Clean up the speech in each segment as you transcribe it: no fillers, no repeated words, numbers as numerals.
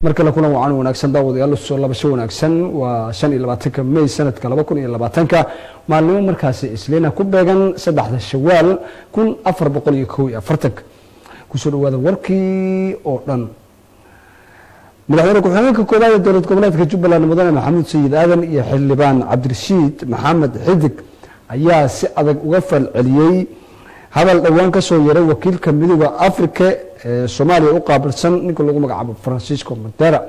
marka la kulan wacan wanaagsan daawadayaal soo labasho wanaagsan waa 25 May sanadka 2020 maalmo markaas isleena ku beegan 3 Shawaal 1441 ku soo dhawaada warkii oo dhan madaxweyne ku-xigeenka koowaad ee dowlad goboleedka Jubbaland Mudane Maxamuud Sayid Aadan iyo xildhibaan Cabdirashiid Maxamed Xidig ayaa si adag uga falceliyay hadal dhawaan ka soo yeeray wakiilka midowga Afrika Soomaaliya u qaabilsan ninka lagu magacaabo Francisco Montera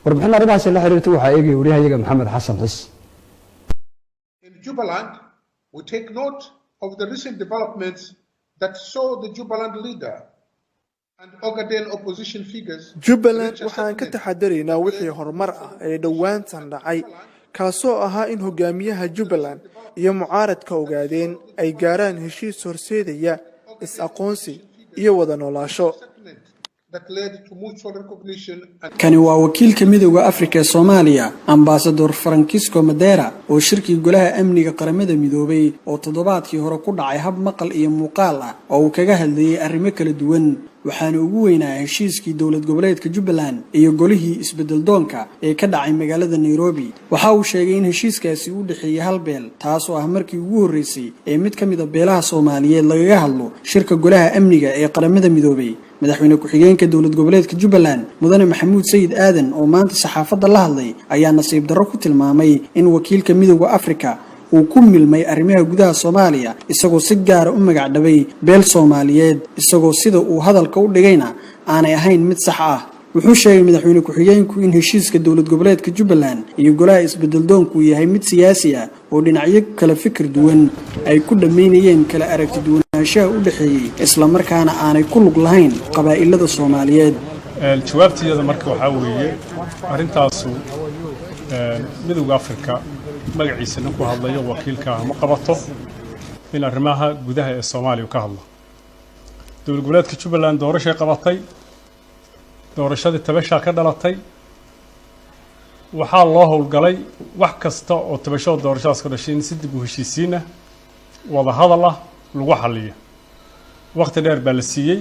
warbixin arrimahaas la xiriirtay waxa eegay wariyahayaga Maxamed Xasan Xis. In Jubaland, we take note of the recent developments that saw the Jubaland leader and Ogaden opposition figures. Jubaland waxaan ka taxadaraynaa wixii horumar ah ee dhawaantan dhacay kaasoo ahaa in hogaamiyaha Jubaland iyo mucaaradka ogaadeen ay gaaraan heshiis horseedaya is-aqoonsi iyo wada noolaasho. kani waa wakiilka midowga Afrika ee Soomaaliya Ambassador Francisco Montera oo shirkii golaha amniga qaramada midoobay oo toddobaadkii hore ku dhacay hab maqal iyo muuqaal ah oo uu kaga hadlayay arrimo kala duwan waxaana ugu weynaa heshiiskii dowlad goboleedka Jubbaland iyo golihii isbedel doonka ee ka dhacay magaalada Nairobi waxa uu sheegay in heshiiskaasi uu dhaxeeyay hal beel taas oo ah markii ugu horeysay ee mid ka mid ah beelaha Soomaaliyeed laga hadlo shirka golaha amniga ee qaramada midoobay madaxweyne ku-xigeenka dowlad goboleedka Jubbaland Mudane Maxamuud Sayid Aadan oo maanta saxaafadda la hadlay ayaa nasiib darro ku tilmaamay in wakiilka midowga Afrika uu ku milmay arrimaha gudaha Soomaaliya isagoo si gaar ah u magac dhabay beel Soomaaliyeed isagoo sida uu hadalka u dhigayna aanay ahayn mid sax ah wuxuu sheegay madaxweyne ku-xigeenku in heshiiska dowlad goboleedka Jubbaland iyo golaha isbedel doonku yahay mid siyaasi ah oo dhinacyo kala fikir duwan ay ku dhameynayeen kala aragti duwanaanshaha u dhaxeeyay isla markaana aanay ku lug lahayn qabaa'ilada Soomaaliyeed jawaabtiyada marka waxa weeye arintaasu midowga Afrika magaciisa ku hadlayo wakiilka ma qabato in arrimaha gudaha ee Soomaaliya ka hadlo dowlad goboleedka Jubbaland doorasho qabatay doorashadii tabasha ka dhalatay waxa loo howlgalay wax kasta oo tabasho doorashadaas ka dhashay si dib u heshiisiina wada hadal ah lagu xalliyo waqti dheer baa la siiyay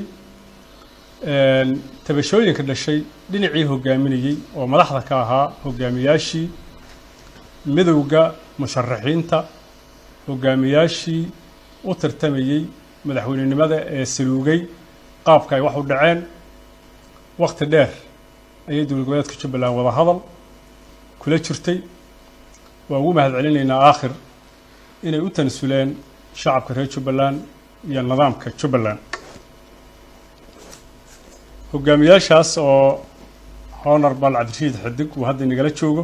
tabashooyinka dhashay dhinacii hogaaminayay oo madaxda ka ahaa hogaamiyaashii midowga musharaxiinta hogaamiyaashii u tartamayay madaxweynenimada ee saluugay qaabka ay wax u dhaceen waqti dheer ayay dowlad goboleedka Jubbaland wada hadal kula jirtay waa ugu mahadcelinaynaa aakhir inay u tanasuleen shacabka reer Jubbaland iyo nidaamka Jubbaland hogaamiyaashaas oo Honorable Cabdirashiid Xidig uu hadda nagala joogo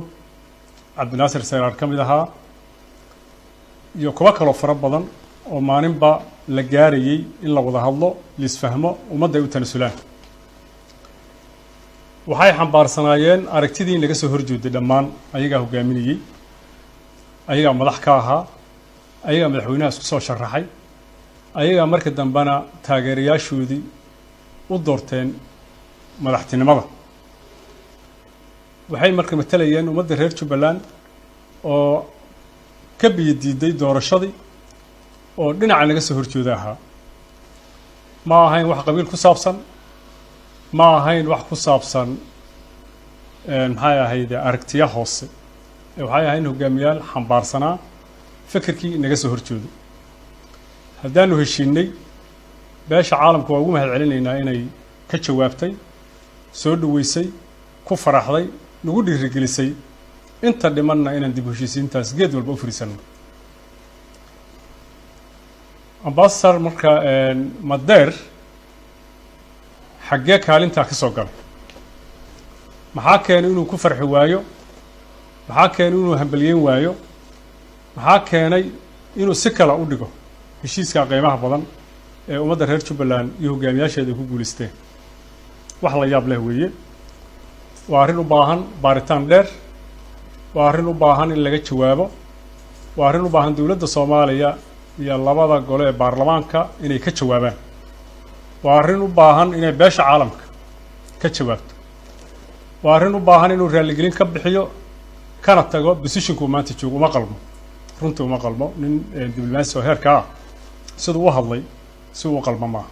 Cabdinaasir Sayraar ka mid ahaa iyo kuwa kale fara badan oo maalinba la gaarayay in la wada hadlo lisfahmo ummadda ay u tanasulaan waxay xambaarsanaayeen aragtidii laga soo horjeeday dhammaan ayaga hogaaminayay ayaga madax ka ahaa ayaga madaxweynaha isku soo sharaxay ayaga markii dambana taageerayaashoodii u doorteen madaxtinimada waxay markii matalayeen ummadda reer Jubbaland oo ka biyadiiday doorashadii oo dhinaca laga soo horjeeday ahaa ma ahayn wax qabiil ku saabsan ma ahayn wax ku saabsan maxay ahayd aragtiya hoose waxay ahayn hogaamiyaal xambaarsanaa fikirkii naga soo horjeeday haddaanu heshiinay beesha caalamka waa ugu mahadcelinaynaa inay ka jawaabtay soo dhaweysay ku faraxday nagu dhiirigelisay inta dhimanna inaan dib u heshiisiintaas geed walba u fariisano Ambassador marka Montera xagee kaalinta ka soo galay maxaa keenay inuu ku farxi waayo maxaa keenay inuu hambalyeyn waayo maxaa keenay inuu si kala u dhigo heshiiska qiimaha badan ee ummadda reer Jubbaland iyo hogaamiyaasheeda ku guuleysteen wax la yaab leh weeye waa arrin u baahan baaritaan dheer waa arrin u baahan in laga jawaabo waa arrin u baahan dowladda Soomaaliya iyo labada gole ee baarlamaanka inay ka jawaabaan waa arrin u baahan inay beesha caalamka ka jawaabto waa arrin u baahan inuu raaligelin ka bixiyo kana tago positionku maanta joogo uma qalmo runtii uma qalmo nin diblomaasi oo heerka ah sidoo u hadlay si uu qalmo ma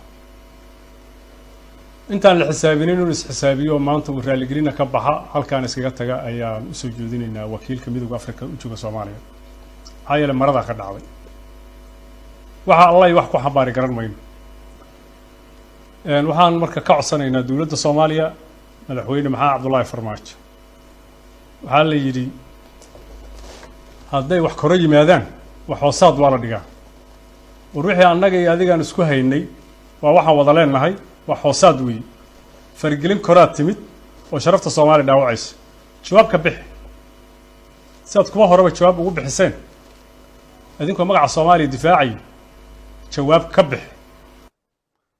intaan la xisaabinin inuu isxisaabiyo maanta uu raaligelina ka baxa halkaan iskaga taga ayaan u soo jeedinaynaa wakiilka midowga Afrika u jooga Soomaaliya maxaa yeelay marada ka dhacday waxa Allah wax ku xambaari garan mayno waxaan marka ka codsanaynaa dawladda Soomaaliya madaxweyne Maxamed Cabdullaahi Farmaajo waxaa la yidhi hadday wax koro yimaadaan wax hoosaad waa la dhigaa war wixii annaga iyo adigaan isku haynay waa waxaan wada leenahay wax hoosaad weeye fargelin koraad timid oo sharafta Soomaaliya dhaawacaysa jawaab ka bixi sidaad kuma horeba jawaab ugu bixiseen idinkoo magaca Soomaaliya difaacay jawaab ka bixi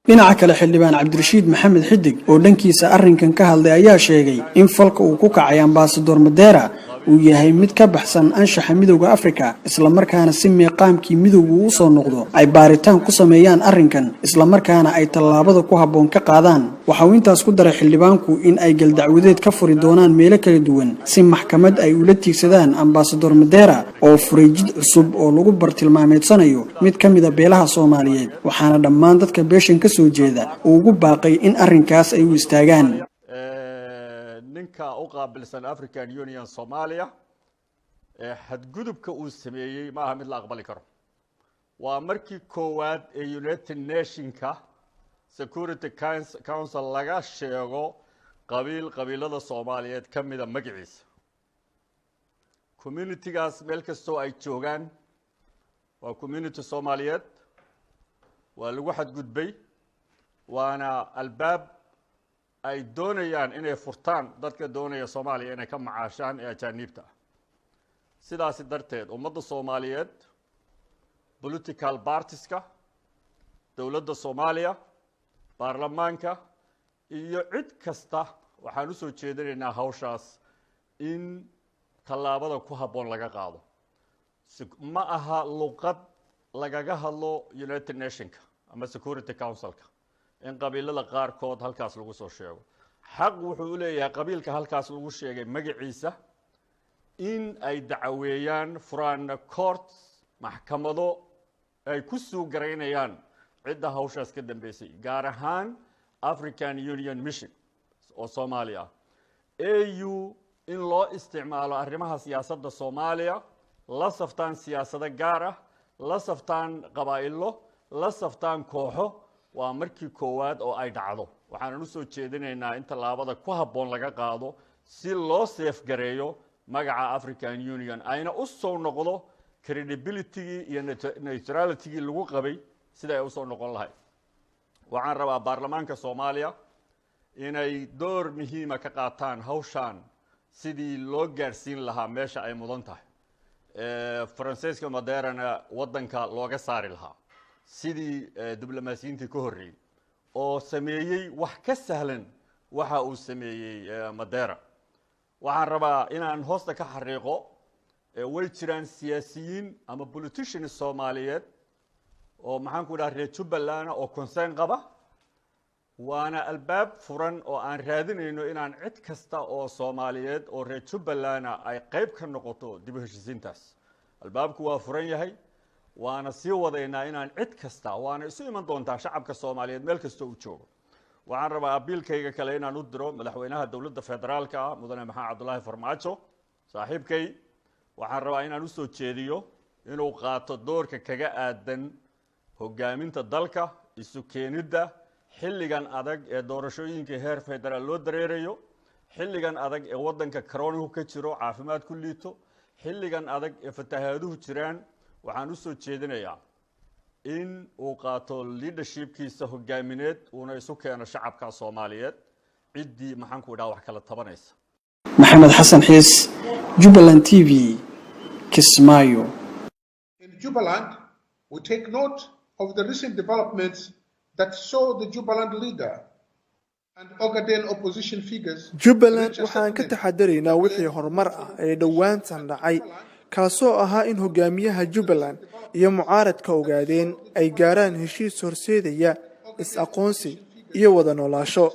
dhinaca kale xildhibaan Cabdirashiid Maxamed Xidig oo dhankiisa arrinkan ka hadlay ayaa sheegay in falka uu ku kacay ambaasador Madeera uu yahay mid ka baxsan anshaxa midowga Afrika isla markaana si meeqaamkii midowgu u soo noqdo ay baaritaan ku sameeyaan arrinkan isla markaana ay tallaabada ku habboon ka qaadaan waxa uu intaas ku daray xildhibaanku in ay gal dacwadeed ka furi doonaan meelo kala duwan si maxkamad ay ula tiigsadaan ambaasador Madeera oo furay jid cusub oo lagu bartilmaameedsanayo mid ka mid ah beelaha Soomaaliyeed waxaana dhammaan dadka beeshan ka soo jeeda uu ugu baaqay in arrinkaas ay u istaagaan ninka u qaabilsan African Union Soomaaliya xadgudubka uu sameeyay ma aha mid la aqbali karo waa markii koowaad ee United Nationska Security Council laga sheego qabiilada Soomaaliyeed ka mid ah magaciisa communitygaas meel kastoo ay joogaan waa community Soomaaliyeed waa lagu xadgudbay waana albaab ay doonayaan inay furtaan dadka doonaya Soomaaliya inay ka macaashaan ee ajaanibta sidaas darteed ummadda Soomaaliyeed political partieska dawladda Soomaaliya baarlamaanka iyo cid kasta waxaan u soo jeedinaynaa hawshaas in tallaabada ku habboon laga qaado ma aha luqad lagaga hadlo United Nationska ama Security Councilka in qabiilada qaarkood halkaas lagu soo sheego xaq wuxuu u leeyahay qabiilka halkaas lagu sheegay magaciisa in ay dacweeyaan furaan court maxkamado ay ku soo gareynayaan cidda hawshaas ka dambeysay gaar ahaan African Union Mission oo Soomaaliya AU in loo isticmaalo arrimaha siyaasadda Soomaaliya la saftaan siyaasada gaar ah la saftaan qabaa'ilo la saftaan kooxo waa markii koowaad oo ay dhacdo waxaan u soo jeedinaynaa in tallaabada ku habboon laga qaado si loo safe gareeyo magaca African Union ayna u soo noqdo credibility iyo neutrality lagu qabay sida ay u soo noqon lahayd waxaan rabaa baarlamaanka Soomaaliya inay door muhiim ah ka qaataan hawshan sidii loo gaarsiin lahaa meesha ay mudan tahay Francisco Madeerana wadanka looga saari lahaa sidii diblomaasiyiintii ka horreeyay oo sameeyay wax ka sahlan waxa uu sameeyay Madeera waxaan rabaa inaan hoosta ka xariiqo way jiraan siyaasiyiin ama politicians Soomaaliyeed oo maxaan ku dhahay reer Jubbaland oo concern qaba waana albaab furan oo aan raadinayno inaan cid kasta oo Soomaaliyeed oo reer Jubbaland ay qayb ka noqoto dib u heshiisiintaas albaabku waa furan yahay waana sii wadaynaa inaan cid kasta waana isu iman doontaa shacabka Soomaaliyeed meel kasta uu joogo waxaan rabaa abiilkayga kale inaan u diro madaxweynaha dawladda federaalka mudane Maxamed Cabdullaahi Farmaajo saaxiibkay waxaan rabaa inaan u soo jeediyo inuu qaato doorka kaga aadan hogaaminta dalka isu keenida xilligan adag ee doorashooyinka heer federaal loo dareerayo xilligan adag ee wadanka corona ka jiro caafimaad ku liito xilligan adag ee fatahaaduhu jiraan waxaan u soo jeedinayaa in uu qaato leadershipkiisa hogaamineed uuna isu keeno shacabka Soomaaliyeed ciddii maxaan ku dhaw wax kala tabanaysa Maxamed Xasan Xiis Jubaland TV Kismaayo In Jubaland we take note of the recent developments that saw the Jubaland leader and Ogaden opposition figures Jubaland waxaan ka taxadaraynaa wixii horumar ah ee dhawaantan dhacay kaasoo ahaa in hogaamiyaha Jubaland iyo mucaaradka ogaadeen ay gaaraan heshiis horseedaya is-aqoonsi iyo wada noolaansho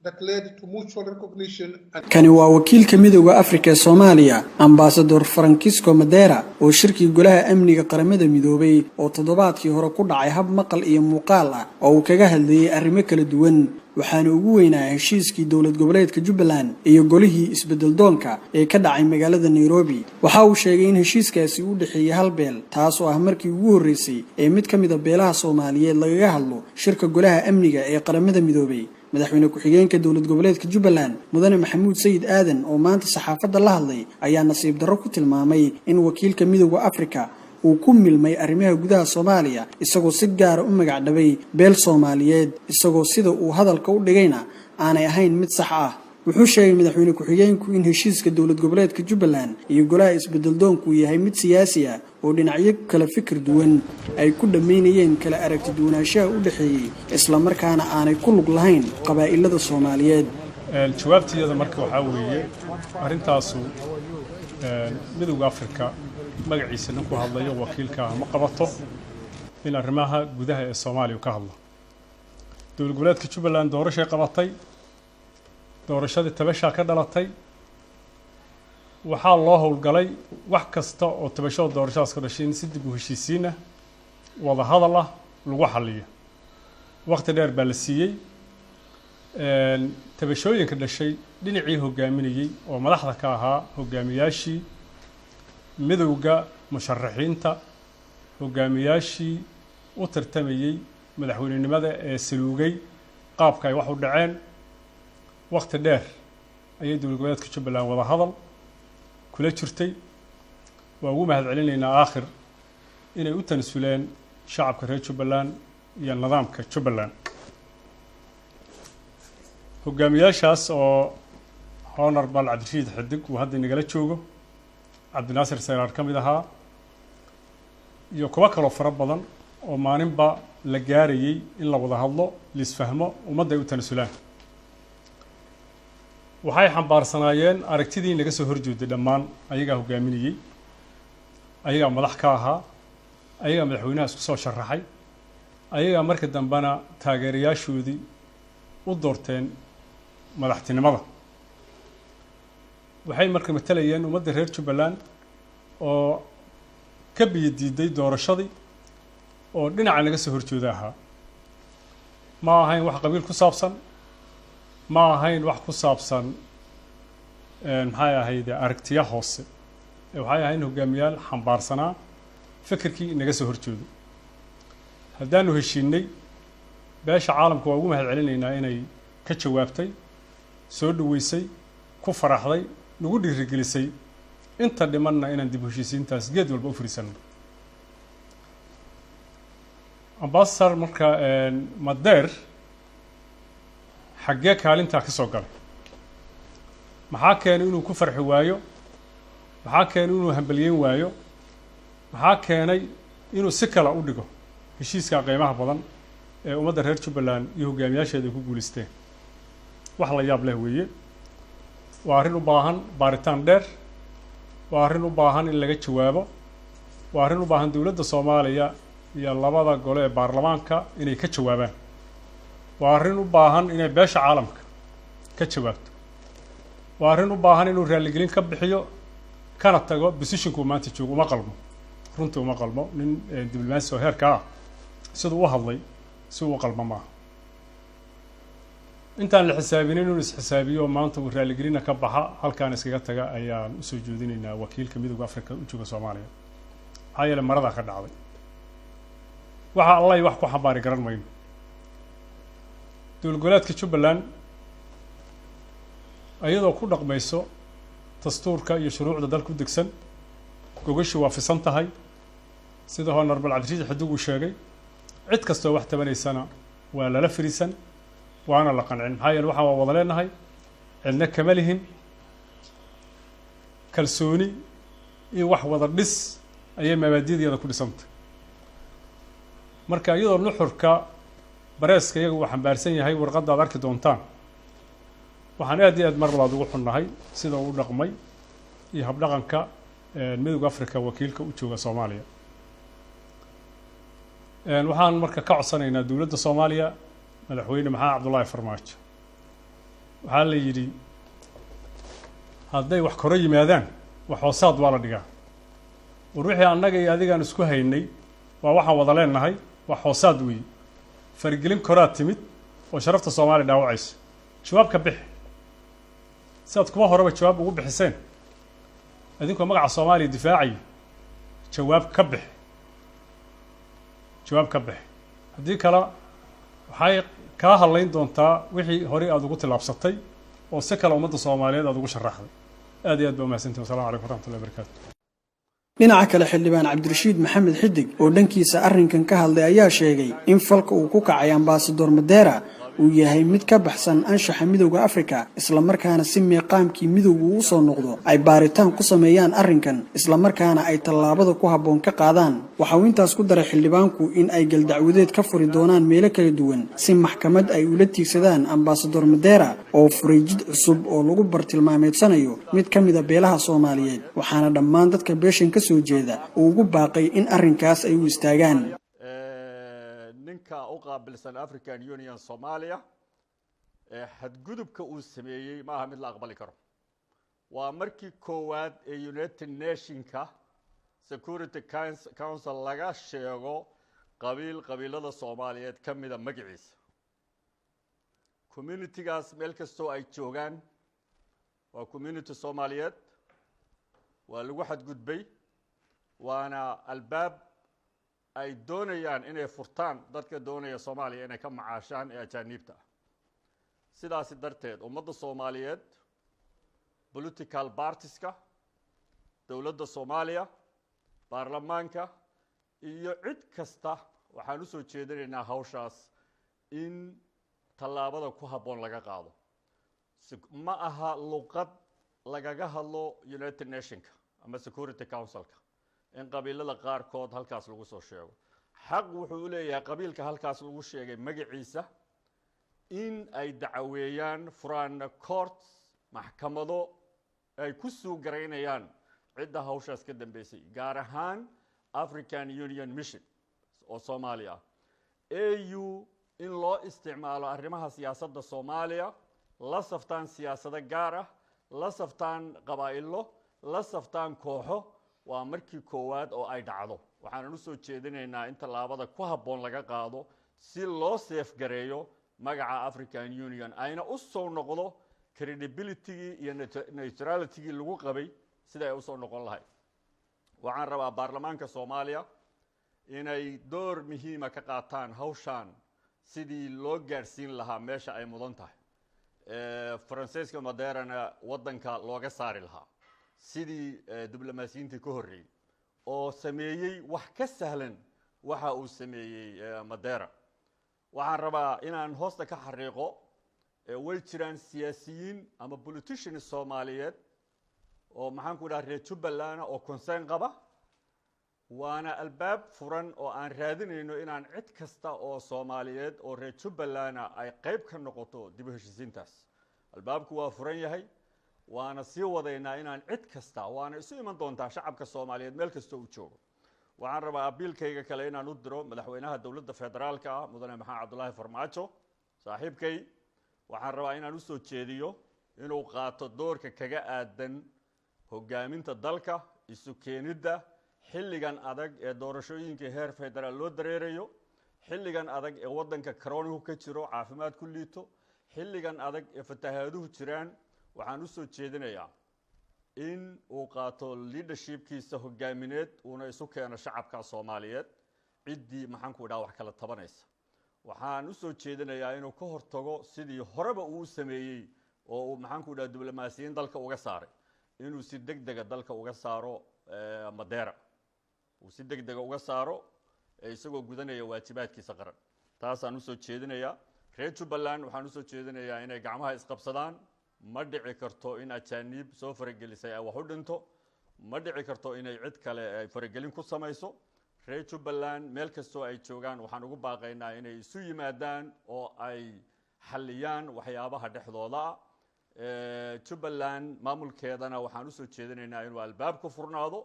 that led to mutual recognition and kani waa wakiilka midowga Afrika ee Soomaaliya Ambassador Francisco Madera oo shirkii golaha amniga qaramada midoobay oo toddobaadkii hore ku dhacay hab maqal iyo muuqaal ah oo uu kaga hadlayay arrimo kala duwan waxaana ugu weynaa heshiiskii dawlad goboleedka Jubbaland iyo golihii isbedel doonka ee ka dhacay magaalada Nairobi waxa uu sheegay in heshiiskaasi uu dhaxeeyay hal beel taas oo ah markii ugu horeysay ee mid ka mid ah beelaha Soomaaliyeed laga hadlo shirka golaha amniga ee qaramada midoobay madaxweyne ku-xigeenka dawlad goboleedka Jubbaland mudane Maxamuud Sayid Aadan oo maanta saxaafadda la hadlay ayaa nasiib darro ku tilmaamay in wakiilka midowga Afrika uu ku milmay arrimaha gudaha Soomaaliya isagoo si gaar ah u magac dhabay beel Soomaaliyeed isagoo sida uu hadalka u dhigayna aanay ahayn mid sax ah wuxuu sheegay madaxweyne ku-xigeenku in heshiiska dawlad goboleedka Jubbaland iyo golaha isbedel doonku yahay mid siyaasi ah oo dhinacyo kala fikir duwan ay ku dhameynayeen kala aragti duwanaanshaha u dhaxeeyay isla markaana aanay ku lug lahayn qabaa'ilada Soomaaliyeed jawaabtiyada marka waxa weeye arintaasu midowga Afrika magaciisa ninku hadlayo wakiilka ma qabato in arrimaha gudaha ee Soomaaliya ka hadlo dawlad goboleedka Jubbaland doorasho qabatay doorashadii tabasha ka dhalatay waxaa loo howlgalay wax kasta oo tabasho doorashadaas ka dhashay si dib u heshiisiina wada hadal ah lagu xalliyo waqti dheer baa la siiyay tabashooyinka dhashay dhinacii hogaaminayay oo madaxda ka ahaa hogaamiyaashii midowga musharaxiinta hogaamiyaashii u tartamayay madaxweynenimada ee saluugay qaabka ay wax u dhaceen waqti dheer ayay dawlad goboleedka Jubbaland wada hadal kula jirtay waa ugu mahad celinaynaa aakhir inay u tanasuleen shacabka reer Jubbaland iyo nidaamka Jubbaland hogaamiyaashaas oo Honorable Cabdirashiid Xidig uu hadda nagala joogo Cabdinaasir Sayraar ka mid ahaa iyo kuwa kale fara badan oo maalinba la gaarayay in la wada hadlo lisfahmo ummadda ay u tanasulaan waxay xambaarsanaayeen aragtidii naga soo horjeeday dhammaan ayaga hogaaminayay ayaga madax ka ahaa ayaga madaxweynaha isku soo sharaxay ayaga markii dambana taageerayaashoodii u doorteen madaxtinimada waxay marka matalayeen ummadda reer Jubbaland oo ka biyadiiday doorashadii oo dhinaca naga soo horjeeda ahaa ma ahayn wax qabiil ku saabsan ma ahayn wax ku saabsan maxay ahayd aragtiya hoose waxay ahayn hogaamiyaal xambaarsanaa fikirkii naga soo horjeedo haddaanu heshiinay beesha caalamka waa ugu mahad celinaynaa inay ka jawaabtay soo dhaweysay ku faraxday nagu dhiirigelisay inta dhimanna inaan dib u heshiisiintaas geed walba u fariisano Ambassador marka Madeer xaggee kaalinta ka soo galay maxaa keenay inuu ku farxi waayo maxaa keenay inuu hambaliyeyn waayo maxaa keenay inuu si kala u dhigo heshiiska qiimaha badan ee ummadda reer Jubbaland iyo hogaamiyaasheeda ku guuleysteen wax la yaab leh weeye waa arrin u baahan baaritaan dheer waa arrin u baahan in laga jawaabo waa arrin u baahan dawladda Soomaaliya iyo labada gole ee baarlamaanka inay ka jawaabaan waa arrin u baahan inay beesha caalamka ka jawaabto waa arrin u baahan inuu raaligelin ka bixiyo kana tago positionku maanta joogo uma qalmo runtii uma qalmo nin diblomaasi oo heerka ah sidoo u hadlay si uu qalmo ma intaan la xisaabinin inuu isxisaabiyo maanta uu raaligelina ka baxa halkaan iskaga taga ayaan u soo jeedinaynaa wakiilka midowga Afrika u jooga Soomaaliya hay'ad marada ka dhacday waxa Allah wax ku xambaari garan mayno dawlad goboleedka Jubbaland ayadoo ku dhaqmayso dastuurka iyo shuruucda dalka u degsan gogashu waafisan tahay sida Honorable Cabdirashiid Xidig uu sheegay cid kasta wax tabanaysana waa lala fariisan waana la qancin maxaa yeelay waxa wada leenahay cidna kama lihin kalsooni iyo wax wada dhis ayay mabaadi'deeda ku dhisantay marka iyadoo nuxurka bareeska iyagu uu xambaarsan yahay warqadda aad arki doontaan waxaan aad iyo aad mar labaad ugu xunnahay sida uu dhaqmay iyo habdhaqanka midowga Afrika wakiilka u jooga Soomaaliya waxaan marka ka codsanaynaa dawladda Soomaaliya madaxweyne Maxamed Cabdullaahi Farmaajo waxaa la yidhi hadday wax koro yimaadaan wax hoosaad waa la dhigaa war wixii annaga iyo adigaan isku haynay waa waxaan wada leenahay wax hoosaad weeye faragelin koraad timid oo sharafta soomaaliya dhaawacaysa jawaab ka bixi sidaad kuwa horeba jawaab ugu bixiseen idinkoo magaca soomaaliya difaacaya jawaab ka bixi haddii kale waxay kaa hadlayn doontaa wixii horey aada ugu tillaabsatay oo si kale ummadda soomaaliyeed aada ugu sharaxday aad iyo aad baa umahadsantihin wassalamu calaykum waraxmatullahi wabarakaatu dhinaca kale xildhibaan cabdirashiid maxamed xidig oo dhankiisa arrinkan ka hadlay ayaa sheegay in falka uu ku kacay ambaasador madeera uu yahay mid ka baxsan anshaxa midowda Afrika isla markaana si meeqaamkii midowgu u soo noqdo ay baaritaan ku sameeyaan arrinkan isla markaana ay tallaabada ku habboon ka qaadaan waxa uu intaas ku daray xildhibaanku in ay galdacwadeed ka furi doonaan meelo kala duwan si maxkamad ay ula tiigsadaan ambaasador madeera oo furay jid cusub oo lagu bartilmaameedsanayo mid ka mid ah beelaha Soomaaliyeed waxaana dhammaan dadka beeshan ka soo jeeda uu ugu baaqay in arrinkaas ay u istaagaan ninka u qaabilsan African Union Soomaaliya xadgudubka uu sameeyay ma aha mid la aqbali karo waa markii koowaad ee United Nationska Security Council laga sheego qabiilada Soomaaliyeed ka mid ah magaciisa communitygaas meel kastoo ay joogaan waa community Soomaaliyeed waa lagu xadgudbay waana albaab ay doonayaan inay furtaan dadka doonaya Soomaaliya inay ka macaashaan ee ajaanibta sidaas darteed ummadda Soomaaliyeed political partieska dawladda Soomaaliya baarlamaanka iyo cid kasta waxaan u soo jeedinaynaa hawshaas in tallaabada ku habboon laga qaado ma aha luqad lagaga hadlo United Nationska ama Security Councilka in qabiilada qaarkood halkaas lagu soo sheego xaq wuxuu leeyahay qabiilka halkaas lagu sheegay magaciisa in ay dacweeyaan furaan court maxkamado ay ku soo gareynayaan cidda hawshaas ka dambeysay gaar ahaan African Union Mission oo Soomaaliya AU in loo isticmaalo arrimaha siyaasadda Soomaaliya la saftaan siyaasada gaar ah la saftaan qabaa'ilo la saftaan kooxo waa markii koowaad oo ay dhacdo waxaan u soo jeedinaynaa in tallaabada ku habboon laga qaado si loo safe gareeyo magaca African Union ayna u soo noqdo credibility iyo neutrality lagu qabay sida ay u soo noqon lahayd waxaan rabaa baarlamaanka Soomaaliya inay door muhiim ah ka qaataan hawshan sidii loo gaarsiin lahaa meesha ay mudan tahay Francisco Maderana wadanka looga saari lahaa sidii diblomaasiyiintii ka horreeyay oo sameeyay wax ka sahlan waxa uu sameeyay Madera waxaan rabaa inaan hoosta ka xariiqo way jiraan siyaasiyiin ama politicians Soomaaliyeed oo maxaan ku dhahay reer Jubbaland oo concern qaba waana albaab furan oo aan raadinayno inaan cid kasta oo Soomaaliyeed oo reer Jubbaland ay qayb ka noqoto dib u heshiisiintaas albaabku waa furan yahay waana sii wadaynaa inaan cid kasta waana isu iman doontaa shacabka Soomaaliyeed meel kasta uu joogo waxaan rabaa abiilkayga kale inaan u diro madaxweynaha dawladda federaalka mudane maxamed cabdullaahi farmaajo saaxiibkay waxaan rabaa inaan u soo jeediyo inuu qaato doorka kaga aadan hogaaminta dalka isu keenidda xilligan adag ee doorashooyinka heer federaal loo dareerayo xilligan adag ee wadanka corona ka jiro caafimaad ku liito xilligan adag ee fatahaaduhu jiraan waxaan u soo jeedinayaa in uu qaato leadershipkiisa hogaamineed uuna isu keeno shacabka Soomaaliyeed ciddii maxaan ku dhaw wax kala tabanaysa waxaan u soo jeedinayaa inuu ka hortago sidii horeba uu sameeyay oo uu maxaan ku dhaw diblomaasiyiin dalka uga saaray inuu si degdeg ah dalka uga saaro Madera uu si degdeg ah uga saaro isagoo gudanaya waajibaadkiisa qaran taasaan u soo jeedinayaa reer Jubbaland waxaan u soo jeedinayaa inay gacmaha isqabsadaan ma dhici karto in ajaanib soo faragelisay ay wax u dhinto ma dhici karto inay cid kale ay faragelin ku samayso reer Jubbaland meel kastoo ay joogaan waxaan ugu baaqaynaa inay isu yimaadaan oo ay xalliyaan waxyaabaha dhexdooda Jubbaland maamulkeedana waxaan u soo jeedinaynaa inuu albaabku furnaado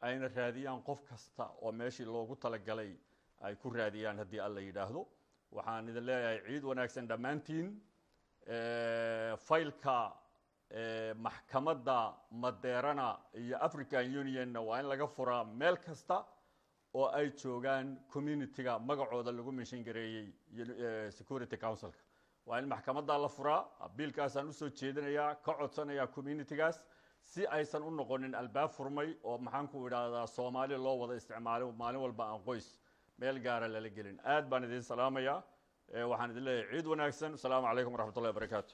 ayna raadiyaan qof kasta oo meeshii loogu talagalay ay ku raadiyaan haddii alla yiraahdo waxaan idin leeyahay ciid wanaagsan dhamaantiin faylka maxkamadda Madeerana iyo African Unionna waa in laga furaa meel kasta oo ay joogaan community-ga magacooda lagu mention gareeyay Security Council-ka waa in maxkamadda la furaa biilkaasaan usoo jeedinayaa ka codsanayaa community-gaas si aysan u noqonin albaab furmay oo maxaan ku idhaahdaa Soomaali loo wada isticmaalo maalin walba aan qoys meel gaara lala gelin aad baan idin salaamayaa waxaan idin leeyahay ciid wanaagsan assalaamu calaykum waraxmatullahi wabarakaatu